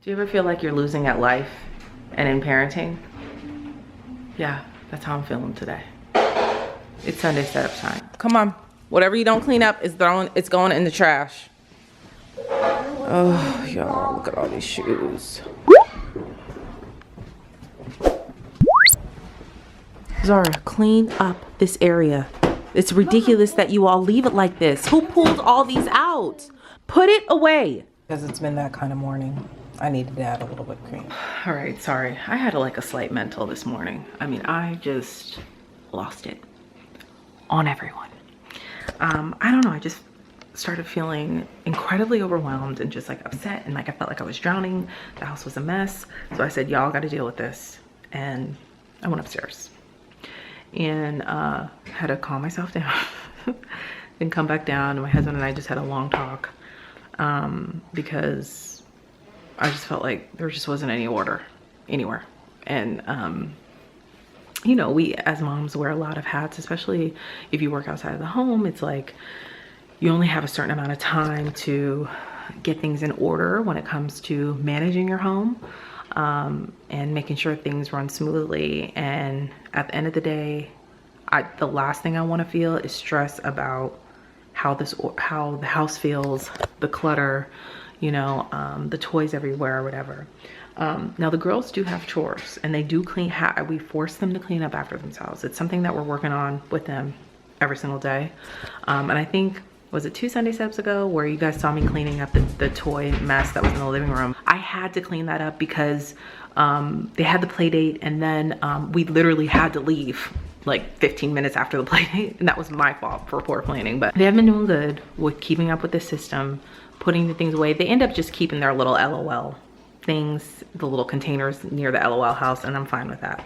Do you ever feel like you're losing at life and in parenting? Yeah, that's how I'm feeling today. It's Sunday setup time. Come on. Whatever you don't clean up is it's going in the trash. Oh, y'all, look at all these shoes. Zara, clean up this area. It's ridiculous that you all leave it like this. Who pulled all these out? Put it away. Because it's been that kind of morning. I needed to add a little whipped cream. All right, sorry. I had like a slight mental this morning. I mean, I just lost it on everyone. I don't know. I just started feeling incredibly overwhelmed and just like upset, and like I felt like I was drowning. The house was a mess. So I said, y'all got to deal with this. And I went upstairs and had to calm myself down and come back down. And my husband and I just had a long talk because I just felt like there just wasn't any order anywhere. And you know, we as moms wear a lot of hats, especially if you work outside of the home. It's like you only have a certain amount of time to get things in order when it comes to managing your home and making sure things run smoothly. And at the end of the day, the last thing I want to feel is stress about how the house feels, the clutter, you know, the toys everywhere or whatever. Now the girls do have chores and they do clean. We force them to clean up after themselves. It's something that we're working on with them every single day. And I think, was it 2 Sunday steps ago where you guys saw me cleaning up the toy mess that was in the living room? I had to clean that up because they had the play date, and then we literally had to leave like 15 minutes after the play date, and that was my fault for poor planning. But they have been doing good with keeping up with the system, putting the things away. They end up just keeping their little LOL things, the little containers near the LOL house, and I'm fine with that.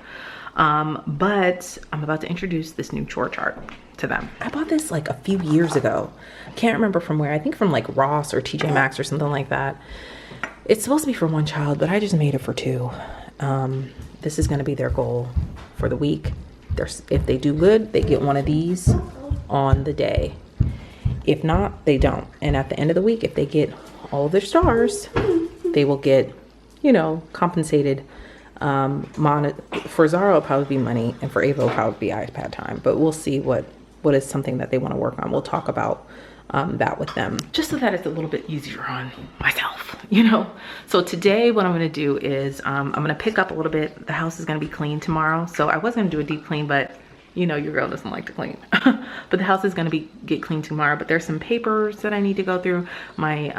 But I'm about to introduce this new chore chart to them. I bought this like a few years ago. I can't remember from where. I think from like Ross or TJ Maxx or something like that. It's supposed to be for 1 child, but I just made it for 2. This is going to be their goal for the week. If they do good, they get one of these on the day. If not, they don't. And at the end of the week, if they get all of their stars, they will get, you know, compensated. For Zara, it'll probably be money, and for Ava, it'll probably be iPad time. But we'll see what is something that they want to work on. We'll talk about that with them, just so that it's a little bit easier on myself, you know. So today what I'm going to do is I'm going to pick up a little bit. The house is going to be clean tomorrow, so I was going to do a deep clean, but you know your girl doesn't like to clean. But the house is going to get cleaned tomorrow. But there's some papers that I need to go through. My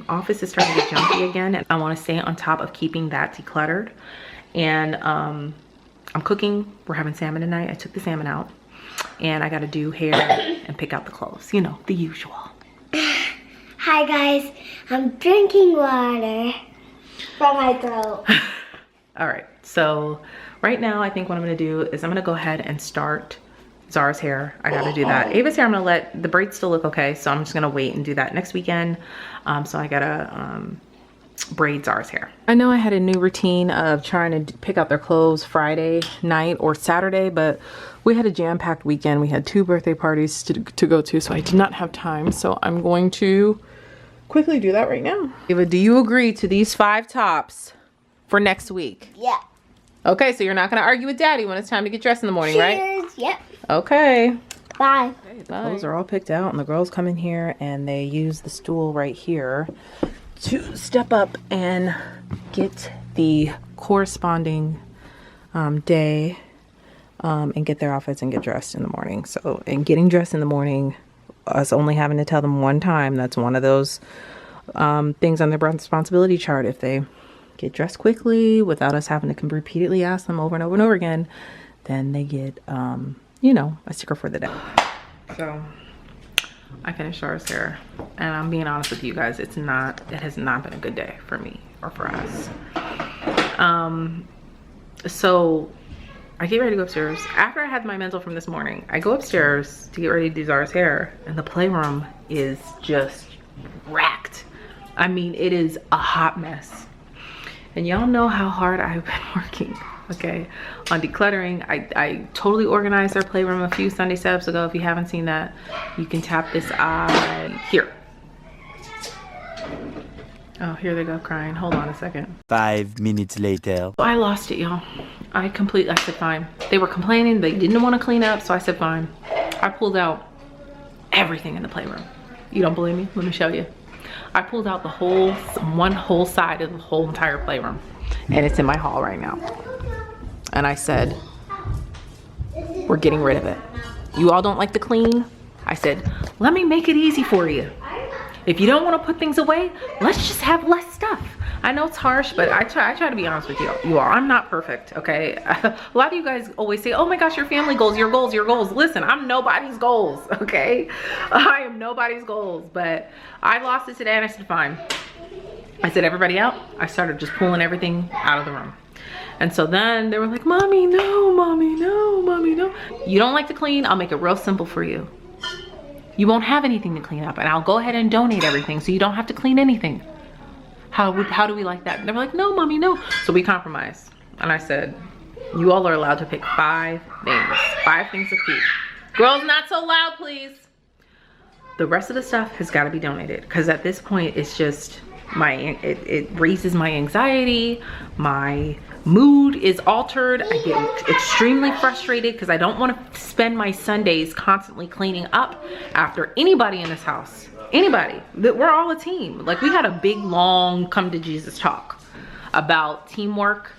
office is starting to get junky again, and I want to stay on top of keeping that decluttered. And I'm cooking. We're having salmon tonight. I took the salmon out, and I got to do hair and pick out the clothes, you know, the usual. Hi guys, I'm drinking water from my throat. All right, so right now I think what I'm gonna do is I'm gonna go ahead and start Zara's hair. I gotta do that. Ava's hair, I'm gonna let the braids still look okay, so I'm just gonna wait and do that next weekend. So I gotta braid Zara's hair. I know I had a new routine of trying to pick out their clothes Friday night or Saturday, but we had a jam-packed weekend. We had 2 birthday parties to go to, so I did not have time. So I'm going to quickly do that right now. Ava, do you agree to these 5 tops for next week? Yeah. Okay, so you're not going to argue with Daddy when it's time to get dressed in the morning, Cheers. right? Yep. Okay. Bye. Okay, the clothes are all picked out, and the girls come in here and they use the stool right here to step up and get the corresponding day and get their outfits and get dressed in the morning. So, and getting dressed in the morning, us only having to tell them 1 time, that's one of those things on their responsibility chart. If they get dressed quickly without us having to repeatedly ask them over and over and over again, then they get, you know, a sticker for the day. So I finished Zara's hair, and I'm being honest with you guys, it has not been a good day for me or for us. So I get ready to go upstairs. After I had my mental from this morning, I go upstairs to get ready to do Zara's hair, and the playroom is just wrecked. I mean, it is a hot mess. And y'all know how hard I've been working, okay, on decluttering. I totally organized their playroom a few Sunday steps ago. If you haven't seen that, you can tap this eye here. Oh, here they go crying. Hold on a second. 5 minutes later. I lost it, y'all. I said fine. They were complaining, they didn't want to clean up, so I said fine. I pulled out everything in the playroom. You don't believe me? Let me show you. I pulled out the one whole side of the whole entire playroom, and it's in my haul right now. And I said, we're getting rid of it. You all don't like to clean? I said, let me make it easy for you. If you don't want to put things away, let's just have less stuff. I know it's harsh, but I try to be honest with you all. I'm not perfect, okay? A lot of you guys always say, oh my gosh, your family goals, your goals, your goals. Listen, I'm nobody's goals, okay? I am nobody's goals, but I lost it today and I said, fine. I said, everybody out. I started just pulling everything out of the room. And so then they were like, mommy, no, mommy, no, mommy, no. You don't like to clean? I'll make it real simple for you. You won't have anything to clean up, and I'll go ahead and donate everything so you don't have to clean anything. How do we like that? And they were like, no, mommy, no. So we compromised. And I said, you all are allowed to pick 5 things to keep. Girls, not so loud, please. The rest of the stuff has got to be donated, because at this point, it's just it raises my anxiety. My mood is altered. I get extremely frustrated because I don't want to spend my Sundays constantly cleaning up after anybody in this house. Anybody. We're all a team. Like, we had a big, long come to Jesus talk about teamwork,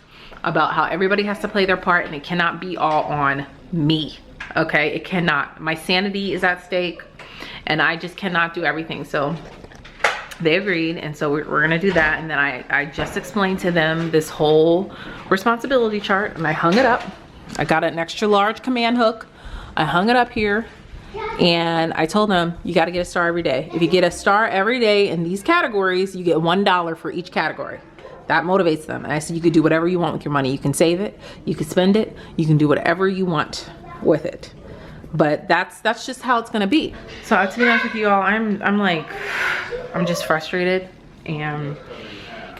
about how everybody has to play their part, and it cannot be all on me. Okay? It cannot. My sanity is at stake, and I just cannot do everything. So they agreed, and so we're gonna do that. And then I just explained to them this whole responsibility chart, and I hung it up. I got an extra large command hook. I hung it up here, and I told them, you gotta get a star every day. If you get a star every day in these categories, you get $1 for each category. That motivates them. And I said, you could do whatever you want with your money. You can save it, you can spend it, you can do whatever you want with it. But that's just how it's gonna be. So to be honest with you all, I'm just frustrated, and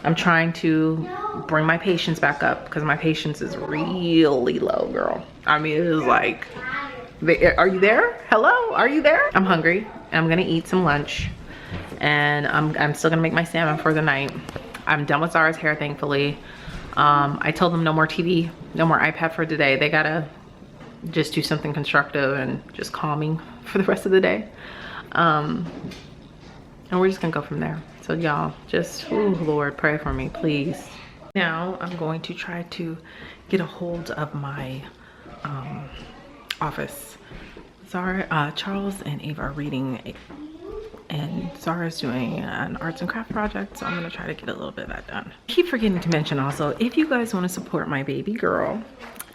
I'm trying to bring my patience back up, because my patience is really low, girl. I mean, it is like, are you there? Hello, are you there? I'm hungry. I'm gonna eat some lunch, and I'm still gonna make my salmon for the night. I'm done with Zara's hair, thankfully. I told them no more TV, no more iPad for today. They gotta just do something constructive and just calming for the rest of the day. And we're just gonna go from there. So y'all, just, ooh, Lord, pray for me, please. Now I'm going to try to get a hold of my office. Zara, Charles and Ava are reading, and Zara's doing an arts and craft project, so I'm gonna try to get a little bit of that done. I keep forgetting to mention also, if you guys wanna support my baby girl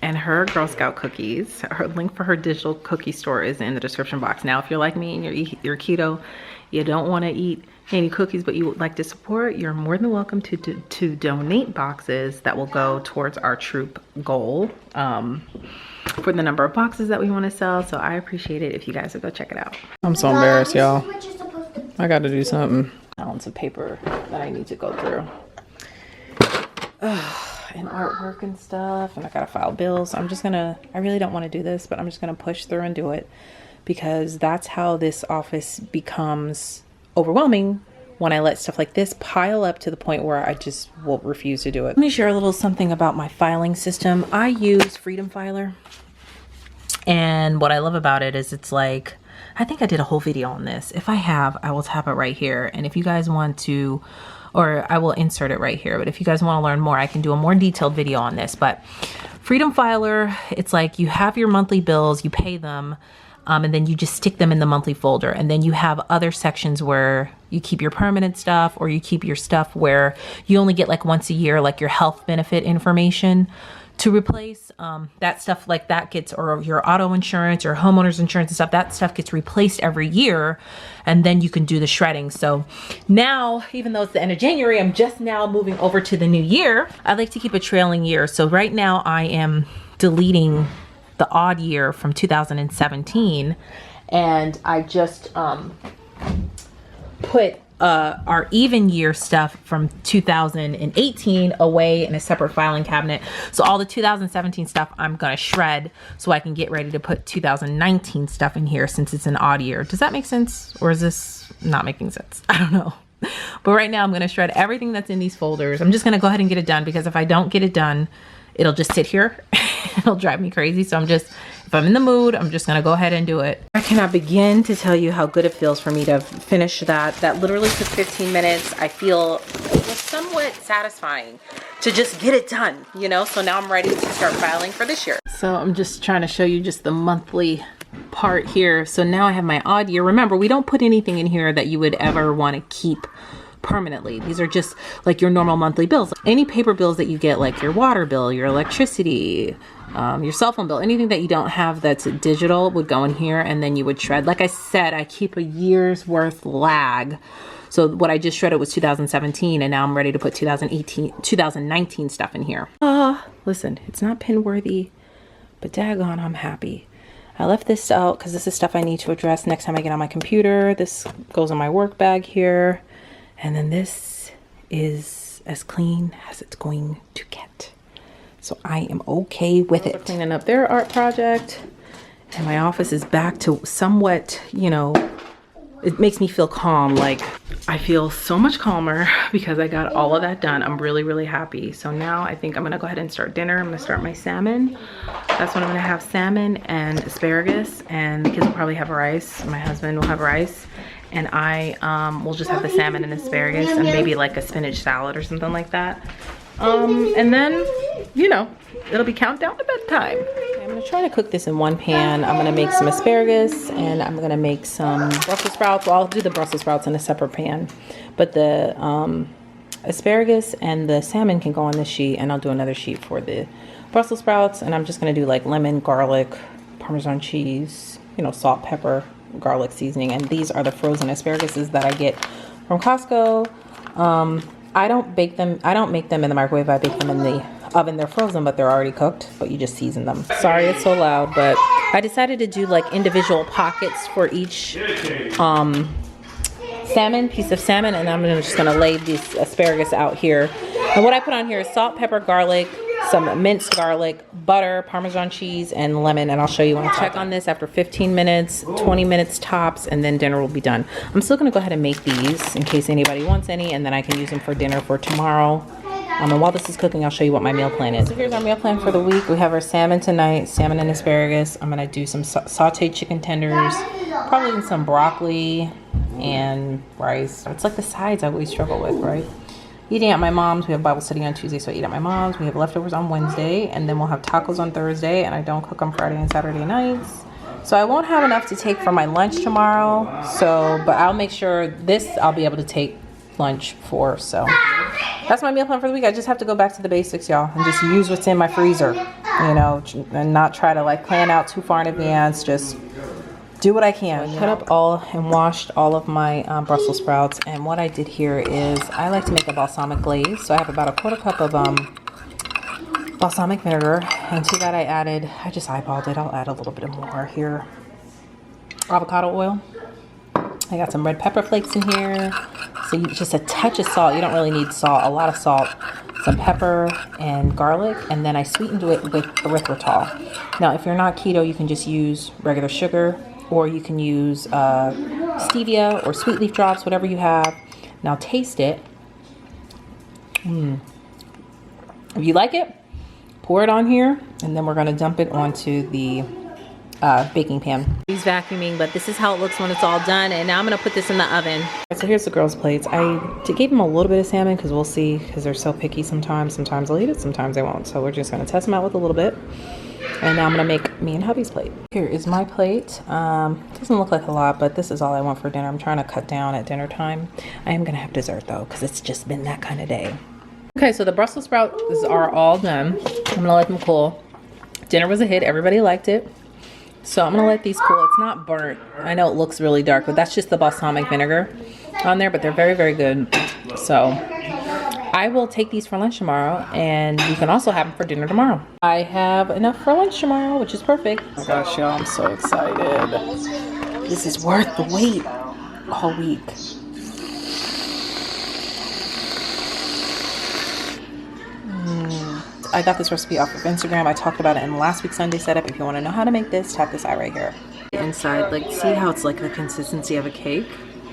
and her Girl Scout cookies, her link for her digital cookie store is in the description box. Now, if you're like me and you're keto, you don't want to eat any cookies, but you would like to support, you're more than welcome to donate boxes that will go towards our troop goal for the number of boxes that we want to sell. So I appreciate it if you guys would go check it out. I'm so embarrassed, y'all. I got to do something. Balance of paper that I need to go through. And artwork and stuff, and I gotta file bills. I really don't want to do this, but I'm just gonna push through and do it, because that's how this office becomes overwhelming, when I let stuff like this pile up to the point where I just will refuse to do it. Let me share a little something about my filing system. I use Freedom Filer, and what I love about it is it's like, I think I did a whole video on this. If I have, I will tap it right here, and if you guys want to, or I will insert it right here. But if you guys want to learn more, I can do a more detailed video on this. But Freedom Filer, it's like you have your monthly bills, you pay them, and then you just stick them in the monthly folder. And then you have other sections where you keep your permanent stuff, or you keep your stuff where you only get like once a year, like your health benefit information to replace. That stuff like that gets, or your auto insurance or homeowners insurance and stuff, that stuff gets replaced every year, and then you can do the shredding. So now, even though it's the end of January, I'm just now moving over to the new year. I like to keep a trailing year. So right now I am deleting the odd year from 2017, and I just put our even year stuff from 2018 away in a separate filing cabinet. So all the 2017 stuff I'm gonna shred, so I can get ready to put 2019 stuff in here, since it's an odd year. Does that make sense, or is this not making sense? I don't know. But right now I'm gonna shred everything that's in these folders. I'm just gonna go ahead and get it done, because if I don't get it done, it'll just sit here. It'll drive me crazy. So if I'm in the mood, I'm just gonna go ahead and do it. I cannot begin to tell you how good it feels for me to finish that. That literally took 15 minutes. I feel it was somewhat satisfying to just get it done, you know? So now I'm ready to start filing for this year. So I'm just trying to show you just the monthly part here. So now I have my odd year. Remember, we don't put anything in here that you would ever want to keep permanently. These are just like your normal monthly bills. Any paper bills that you get, like your water bill, your electricity, your cell phone bill, anything that you don't have that's digital would go in here, and then you would shred. Like I said, I keep a year's worth lag. So what I just shredded was 2017, and now I'm ready to put 2019 stuff in here. Listen, it's not pin worthy, but daggone, I'm happy. I left this out because this is stuff I need to address next time I get on my computer. This goes in my work bag here. And then this is as clean as it's going to get. So I am okay with it. Cleaning up their art project. And my office is back to somewhat, you know, it makes me feel calm. Like, I feel so much calmer because I got all of that done. I'm really, really happy. So now I think I'm gonna go ahead and start dinner. I'm gonna start my salmon. That's what I'm gonna have, salmon and asparagus. And the kids will probably have rice. My husband will have rice. And I will just have the salmon and asparagus and maybe like a spinach salad or something like that. And then, you know, it'll be countdown to bedtime. Okay, I'm gonna try to cook this in one pan. I'm gonna make some asparagus and I'm gonna make some Brussels sprouts. Well, I'll do the Brussels sprouts in a separate pan. But the asparagus and the salmon can go on this sheet, and I'll do another sheet for the Brussels sprouts. And I'm just gonna do like lemon, garlic, Parmesan cheese, you know, salt, pepper, garlic seasoning. And these are the frozen asparaguses that I get from Costco. I don't bake them. I don't make them in the microwave. I bake them in the oven. They're frozen, but they're already cooked, but you just season them. Sorry it's so loud, but I decided to do like individual pockets for each piece of salmon, and I'm just gonna lay these asparagus out here. And what I put on here is salt, pepper, garlic, some minced garlic, butter, Parmesan cheese, and lemon. And I'll show you when I check on this after 15 minutes, 20 minutes tops, and then dinner will be done. I'm still gonna go ahead and make these in case anybody wants any, and then I can use them for dinner for tomorrow. And while this is cooking, I'll show you what my meal plan is. So here's our meal plan for the week. We have our salmon tonight, salmon and asparagus. I'm gonna do some sauteed chicken tenders, probably some broccoli and rice. It's like the sides I always struggle with, right? Eating at my mom's. We have Bible study on Tuesday, so I eat at my mom's. We have leftovers on Wednesday, and then we'll have tacos on Thursday, and I don't cook on Friday and Saturday nights. So I won't have enough to take for my lunch tomorrow. So, but I'll make sure this I'll be able to take lunch for. So that's my meal plan for the week. I just have to go back to the basics, y'all, and just use what's in my freezer, you know, and not try to like plan out too far in advance. Just do what I can. I cut up all and washed all of my Brussels sprouts, and what I did here is I like to make a balsamic glaze. So I have about a quarter cup of balsamic vinegar, and to that I just eyeballed it. I'll add a little bit more here. Avocado oil. I got some red pepper flakes in here. So just a touch of salt. You don't really need salt, a lot of salt. Some pepper and garlic, and then I sweetened it with erythritol. Now, if you're not keto, you can just use regular sugar, or you can use stevia or sweet leaf drops, whatever you have. Now taste it. If you like it, pour it on here, and then we're gonna dump it onto the baking pan. He's vacuuming, but this is how it looks when it's all done. And now I'm gonna put this in the oven. So here's the girls' plates. I gave them a little bit of salmon because we'll see, because they're so picky sometimes. Sometimes they'll eat it, sometimes they won't. So we're just gonna test them out with a little bit. And now I'm gonna make me and hubby's plate. Here is my plate. Doesn't look like a lot, but this is all I want for dinner. I'm trying to cut down at dinner time. I am gonna have dessert though, because it's just been that kind of day. Okay, so the Brussels sprouts are all done. I'm gonna let them cool. Dinner was a hit, everybody liked it. So I'm gonna let these cool. It's not burnt. I know it looks really dark, but that's just the balsamic vinegar on there, but they're very, very good. So I will take these for lunch tomorrow, and you can also have them for dinner tomorrow. I have enough for lunch tomorrow, which is perfect. Oh my gosh, y'all, I'm so excited. This is worth the wait all week. I got this recipe off of Instagram. I talked about it in last week's Sunday setup. If you want to know how to make this, tap this eye right here. Inside, like, see how it's like the consistency of a cake?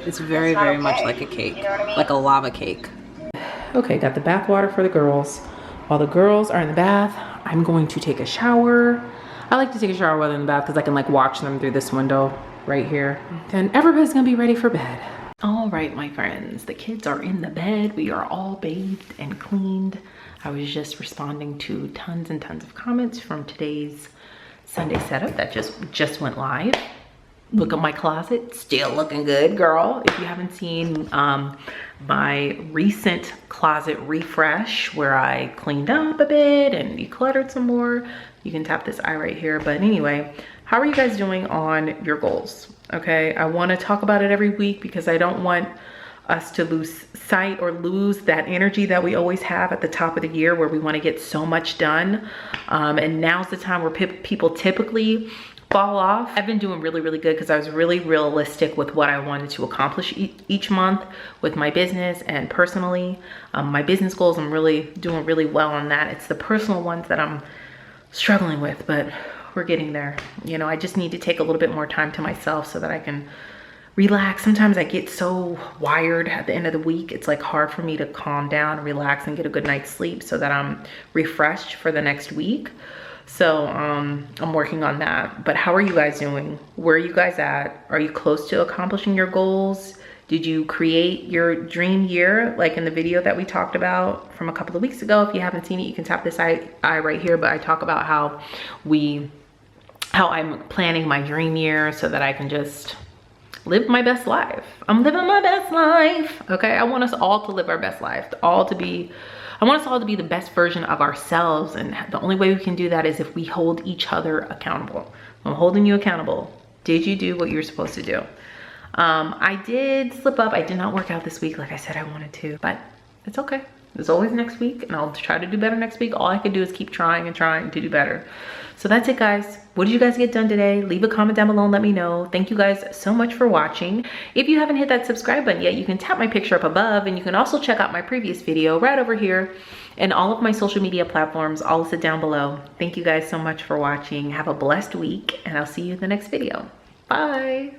It's very, very much like a cake, like a lava cake. Okay, got the bath water for the girls. While the girls are in the bath, I'm going to take a shower. I like to take a shower while they're in the bath because I can like watch them through this window right here. Then everybody's gonna be ready for bed. All right, my friends, the kids are in the bed. We are all bathed and cleaned. I was just responding to tons and tons of comments from today's Sunday setup that just went live. Look at my closet, still looking good, girl. If you haven't seen my recent closet refresh where I cleaned up a bit and decluttered some more, you can tap this eye right here. But anyway, how are you guys doing on your goals? Okay, I want to talk about it every week because I don't want us to lose sight or lose that energy that we always have at the top of the year where we want to get so much done. And now's the time where people typically fall off. I've been doing really, really good because I was really realistic with what I wanted to accomplish each month with my business and personally. My business goals, I'm really doing really well on that. It's the personal ones that I'm struggling with, but we're getting there. You know, I just need to take a little bit more time to myself so that I can relax. Sometimes I get so wired at the end of the week. It's like hard for me to calm down, relax, and get a good night's sleep so that I'm refreshed for the next week. So I'm working on that. But how are you guys doing? Where are you guys at? Are you close to accomplishing your goals? Did you create your dream year like in the video that we talked about from a couple of weeks ago? If you haven't seen it, you can tap this eye right here. But I talk about how I'm planning my dream year so that I can just live my best life. I'm living my best life. Okay, I want us all to live our best life. I want us all to be the best version of ourselves. And the only way we can do that is if we hold each other accountable. I'm holding you accountable. Did you do what you're supposed to do? I did slip up. I did not work out this week like I said I wanted to, but it's okay. There's always next week and I'll try to do better next week. All I can do is keep trying and trying to do better. So that's it, guys. What did you guys get done today? Leave a comment down below and let me know. Thank you guys so much for watching. If you haven't hit that subscribe button yet, you can tap my picture up above and you can also check out my previous video right over here and all of my social media platforms, all listed down below. Thank you guys so much for watching. Have a blessed week and I'll see you in the next video. Bye.